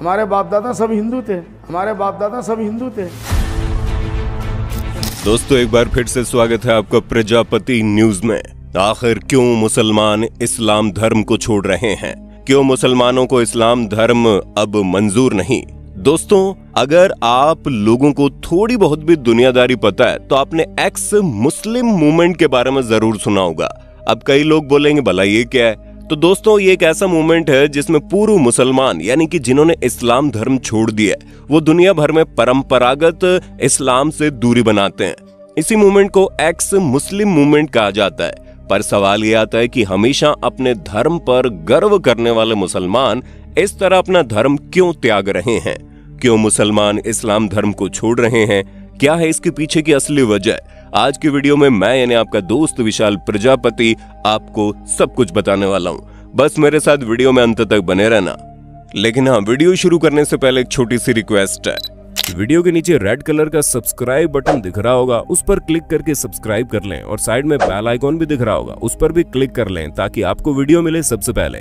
हमारे बाप दादा सब हिंदू थे, हमारे बाप दादा सब हिंदू थे। दोस्तों, एक बार फिर से स्वागत है आपका प्रजापति न्यूज में। आखिर क्यों मुसलमान इस्लाम धर्म को छोड़ रहे हैं? क्यों मुसलमानों को इस्लाम धर्म अब मंजूर नहीं? दोस्तों, अगर आप लोगों को थोड़ी बहुत भी दुनियादारी पता है तो आपने एक्स मुस्लिम मूवमेंट के बारे में जरूर सुना होगा। अब कई लोग बोलेंगे भला ये क्या है? तो दोस्तों, ये एक ऐसा मूवमेंट है जिसमें पूर्व मुसलमान यानी कि जिन्होंने इस्लाम धर्म छोड़ दिया वो दुनिया भर में परंपरागत इस्लाम से दूरी बनाते हैं। इसी मूवमेंट को एक्स मुस्लिम मूवमेंट कहा जाता है। पर सवाल ये आता है कि हमेशा अपने धर्म पर गर्व करने वाले मुसलमान इस तरह अपना धर्म क्यों त्याग रहे हैं? क्यों मुसलमान इस्लाम धर्म को छोड़ रहे हैं? क्या है इसके पीछे की असली वजह? आज की वीडियो में मैं यानी आपका दोस्त विशाल प्रजापति आपको सब कुछ बताने वाला हूं। बस मेरे साथ वीडियो में अंत तक बने रहना। लेकिन हाँ, वीडियो शुरू करने से पहले एक छोटी सी रिक्वेस्ट है। वीडियो के नीचे रेड कलर का सब्सक्राइब बटन दिख रहा होगा, उस पर क्लिक करके सब्सक्राइब कर लें और साइड में बेल आइकॉन भी दिख रहा होगा, उस पर भी क्लिक कर लें ताकि आपको वीडियो मिले सबसे पहले।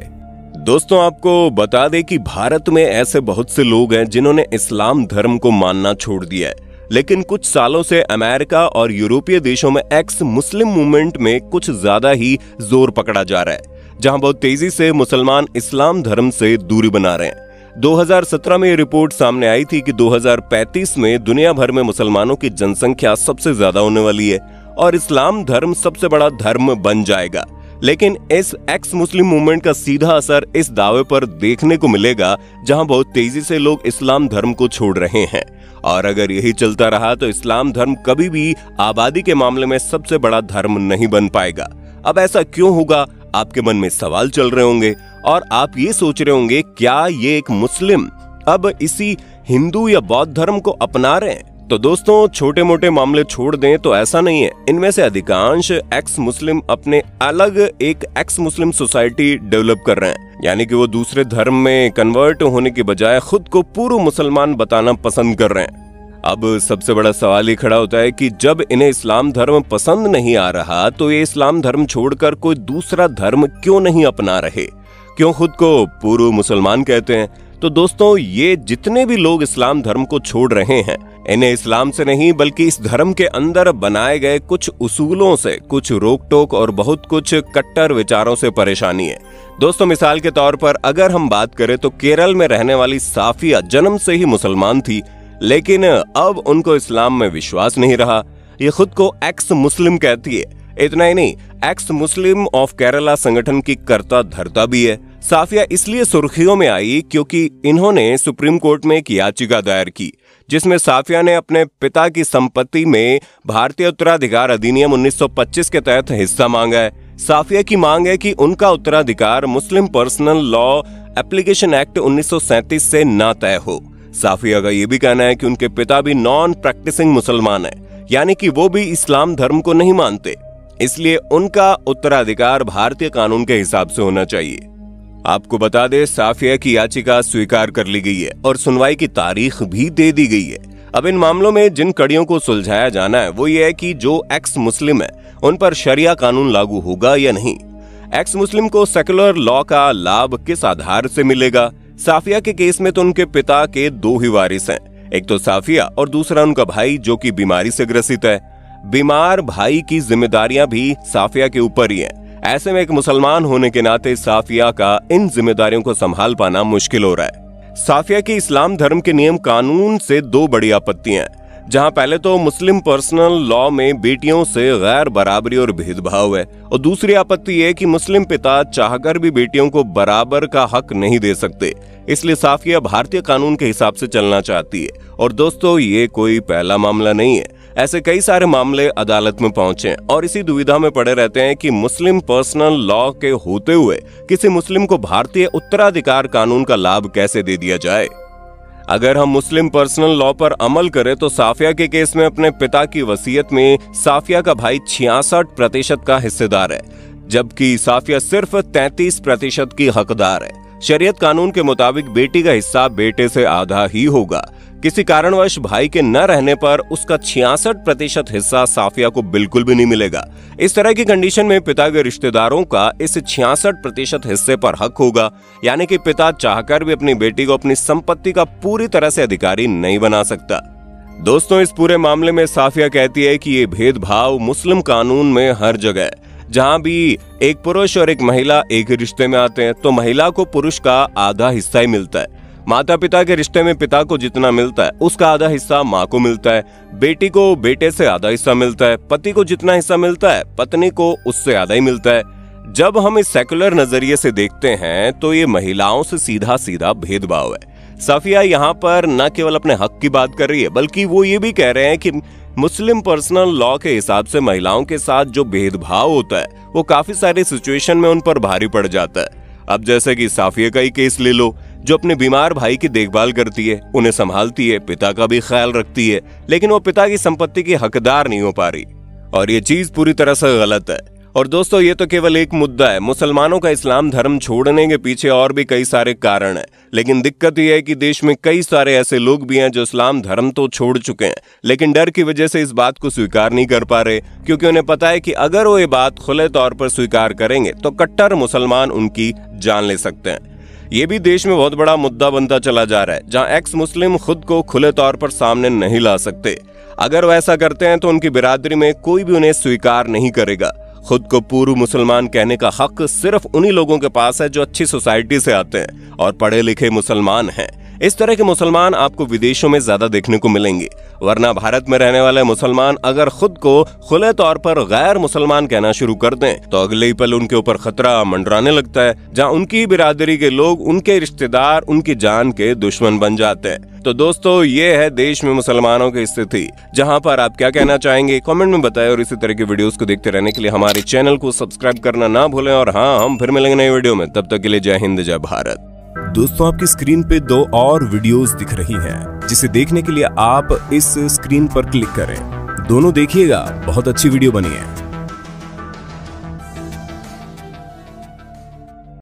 दोस्तों, आपको बता दें कि भारत में ऐसे बहुत से लोग हैं जिन्होंने इस्लाम धर्म को मानना छोड़ दिया है, लेकिन कुछ सालों से अमेरिका और यूरोपीय देशों में एक्स मुस्लिम मूवमेंट में कुछ ज्यादा ही जोर पकड़ा जा रहा है, जहां बहुत तेजी से मुसलमान इस्लाम धर्म से दूरी बना रहे हैं। 2017 में ये रिपोर्ट सामने आई थी कि 2035 में दुनिया भर में मुसलमानों की जनसंख्या सबसे ज्यादा होने वाली है और इस्लाम धर्म सबसे बड़ा धर्म बन जाएगा। लेकिन इस एक्स मुस्लिम मूवमेंट का सीधा असर इस दावे पर देखने को मिलेगा, जहां बहुत तेजी से लोग इस्लाम धर्म को छोड़ रहे हैं। और अगर यही चलता रहा तो इस्लाम धर्म कभी भी आबादी के मामले में सबसे बड़ा धर्म नहीं बन पाएगा। अब ऐसा क्यों होगा? आपके मन में सवाल चल रहे होंगे और आप ये सोच रहे होंगे, क्या ये एक मुस्लिम अब इसी हिंदू या बौद्ध धर्म को अपना रहे हैं? तो दोस्तों, छोटे मोटे मामले छोड़ दें तो ऐसा नहीं है। इनमें से अधिकांश एक्स मुस्लिम अपने अलग एक एक्स मुस्लिम सोसाइटी डेवलप कर रहे हैं, यानी कि वो दूसरे धर्म में कन्वर्ट होने के बजाय खुद को पूर्व मुसलमान बताना पसंद कर रहे हैं। अब सबसे बड़ा सवाल ये खड़ा होता है कि जब इन्हें इस्लाम धर्म पसंद नहीं आ रहा तो ये इस्लाम धर्म छोड़कर कोई दूसरा धर्म क्यों नहीं अपना रहे? क्यों खुद को पूर्व मुसलमान कहते हैं? तो दोस्तों, ये जितने भी लोग इस्लाम धर्म को छोड़ रहे हैं, इन्हें इस्लाम से नहीं बल्कि इस धर्म के अंदर बनाए गए कुछ उसूलों से, कुछ रोक टोक और बहुत कुछ कट्टर विचारों से परेशानी है। दोस्तों, मिसाल के तौर पर अगर हम बात करें तो केरल में रहने वाली साफिया जन्म से ही मुसलमान थी, लेकिन अब उनको इस्लाम में विश्वास नहीं रहा। ये खुद को एक्स मुस्लिम कहती है। इतना ही नहीं, एक्स मुस्लिम ऑफ केरला संगठन की कर्ता धर्ता भी है। साफिया इसलिए सुर्खियों में आई क्योंकि इन्होंने सुप्रीम कोर्ट में एक याचिका दायर की, जिसमें साफिया ने अपने पिता की संपत्ति में भारतीय उत्तराधिकार अधिनियम 1925 के तहत हिस्सा मांगा है। साफिया की मांग है कि उनका उत्तराधिकार मुस्लिम पर्सनल लॉ एप्लीकेशन एक्ट 1937 से ना तय हो। साफिया का यह भी कहना है कि उनके पिता भी नॉन प्रैक्टिसिंग मुसलमान है, यानी कि वो भी इस्लाम धर्म को नहीं मानते, इसलिए उनका उत्तराधिकार भारतीय कानून के हिसाब से होना चाहिए। आपको बता दें, साफिया की याचिका स्वीकार कर ली गई है और सुनवाई की तारीख भी दे दी गई है। अब इन मामलों में जिन कड़ियों को सुलझाया जाना है वो ये है कि जो एक्स मुस्लिम है उन पर शरिया कानून लागू होगा या नहीं। एक्स मुस्लिम को सेकुलर लॉ का लाभ किस आधार से मिलेगा? साफिया के केस में तो उनके पिता के दो ही वारिस हैं, एक तो साफिया और दूसरा उनका भाई जो कि बीमारी से ग्रसित है। बीमार भाई की जिम्मेदारियां भी साफिया के ऊपर ही हैं। ऐसे में एक मुसलमान होने के नाते साफिया का इन जिम्मेदारियों को संभाल पाना मुश्किल हो रहा है। साफिया की इस्लाम धर्म के नियम कानून से दो बड़ी आपत्तियां हैं, जहां पहले तो मुस्लिम पर्सनल लॉ में बेटियों से गैर बराबरी और भेदभाव है, और दूसरी आपत्ति है कि मुस्लिम पिता चाहकर भी बेटियों को बराबर का हक नहीं दे सकते। इसलिए साफिया भारतीय कानून के हिसाब से चलना चाहती है। और दोस्तों, ये कोई पहला मामला नहीं है, ऐसे कई सारे मामले अदालत में पहुंचे और इसी दुविधा में पड़े रहते हैं कि मुस्लिम पर्सनल लॉ के होते हुए किसी मुस्लिम को भारतीय उत्तराधिकार कानून का लाभ कैसे दे दिया जाए। अगर हम मुस्लिम पर्सनल लॉ पर अमल करें तो साफिया के केस में अपने पिता की वसीयत में साफिया का भाई 66% का हिस्सेदार है, जबकि साफिया सिर्फ 33% की हकदार है। शरीयत कानून के मुताबिक बेटी का हिस्सा बेटे से आधा ही होगा। किसी कारणवश भाई के न रहने पर उसका 66% हिस्सा साफिया को बिल्कुल भी नहीं मिलेगा। इस तरह की कंडीशन में पिता के रिश्तेदारों का इस 66% हिस्से पर हक होगा, यानी कि पिता चाहकर भी अपनी बेटी को अपनी संपत्ति का पूरी तरह से अधिकारी नहीं बना सकता। दोस्तों, इस पूरे मामले में साफिया कहती है कि ये भेदभाव मुस्लिम कानून में हर जगह है। जहां भी एक पुरुष और एक महिला एक रिश्ते में आते हैं तो महिला को पुरुष का आधा हिस्सा ही मिलता है। माता पिता के रिश्ते में पिता को जितना मिलता है उसका आधा हिस्सा माँ को मिलता है, बेटी को बेटे से आधा हिस्सा मिलता है, पति को जितना हिस्सा मिलता है पत्नी को उससे आधा ही मिलता है। जब हम इस सेकुलर नजरिए से देखते हैं तो ये महिलाओं से सीधा सीधा भेदभाव है। साफिया यहाँ पर न केवल अपने हक की बात कर रही है बल्कि वो ये भी कह रहे हैं कि मुस्लिम पर्सनल लॉ के हिसाब से महिलाओं के साथ जो भेदभाव होता है वो काफी सारी सिचुएशन में उन पर भारी पड़ जाता है। अब जैसे कि साफिया का ही केस ले लो, जो अपने बीमार भाई की देखभाल करती है, उन्हें संभालती है, पिता का भी ख्याल रखती है, लेकिन वो पिता की संपत्ति की हकदार नहीं हो पा रही और ये चीज पूरी तरह से गलत है। और दोस्तों, ये तो केवल एक मुद्दा है। मुसलमानों का इस्लाम धर्म छोड़ने के पीछे और भी कई सारे कारण हैं, लेकिन दिक्कत यह है कि देश में कई सारे ऐसे लोग भी हैं जो इस्लाम धर्म तो छोड़ चुके हैं, लेकिन डर की वजह से इस बात को स्वीकार नहीं कर पा रहे, क्योंकि उन्हें पता है कि अगर वो ये बात खुले तौर पर स्वीकार करेंगे तो कट्टर मुसलमान उनकी जान ले सकते हैं। ये भी देश में बहुत बड़ा मुद्दा बनता चला जा रहा है, जहां एक्स मुस्लिम खुद को खुले तौर पर सामने नहीं ला सकते। अगर वो ऐसा करते हैं तो उनकी बिरादरी में कोई भी उन्हें स्वीकार नहीं करेगा। खुद को पूर्व मुसलमान कहने का हक सिर्फ उन्हीं लोगों के पास है जो अच्छी सोसाइटी से आते हैं और पढ़े लिखे मुसलमान हैं। इस तरह के मुसलमान आपको विदेशों में ज्यादा देखने को मिलेंगे, वरना भारत में रहने वाले मुसलमान अगर खुद को खुले तौर पर गैर मुसलमान कहना शुरू कर दें तो अगले ही पल उनके ऊपर खतरा मंडराने लगता है, जहां उनकी बिरादरी के लोग, उनके रिश्तेदार उनकी जान के दुश्मन बन जाते हैं। तो दोस्तों, ये है देश में मुसलमानों की स्थिति, जहां पर आप क्या कहना चाहेंगे कमेंट में बताएं और इसी तरह के वीडियोस को देखते रहने के लिए हमारे चैनल को सब्सक्राइब करना ना भूलें। और हाँ, हम फिर मिलेंगे नई वीडियो में, तब तक के लिए जय हिंद जय भारत। दोस्तों, आपकी स्क्रीन पे 2 और वीडियोस दिख रही हैं, जिसे देखने के लिए आप इस स्क्रीन पर क्लिक करें। दोनों देखिएगा, बहुत अच्छी वीडियो बनी है।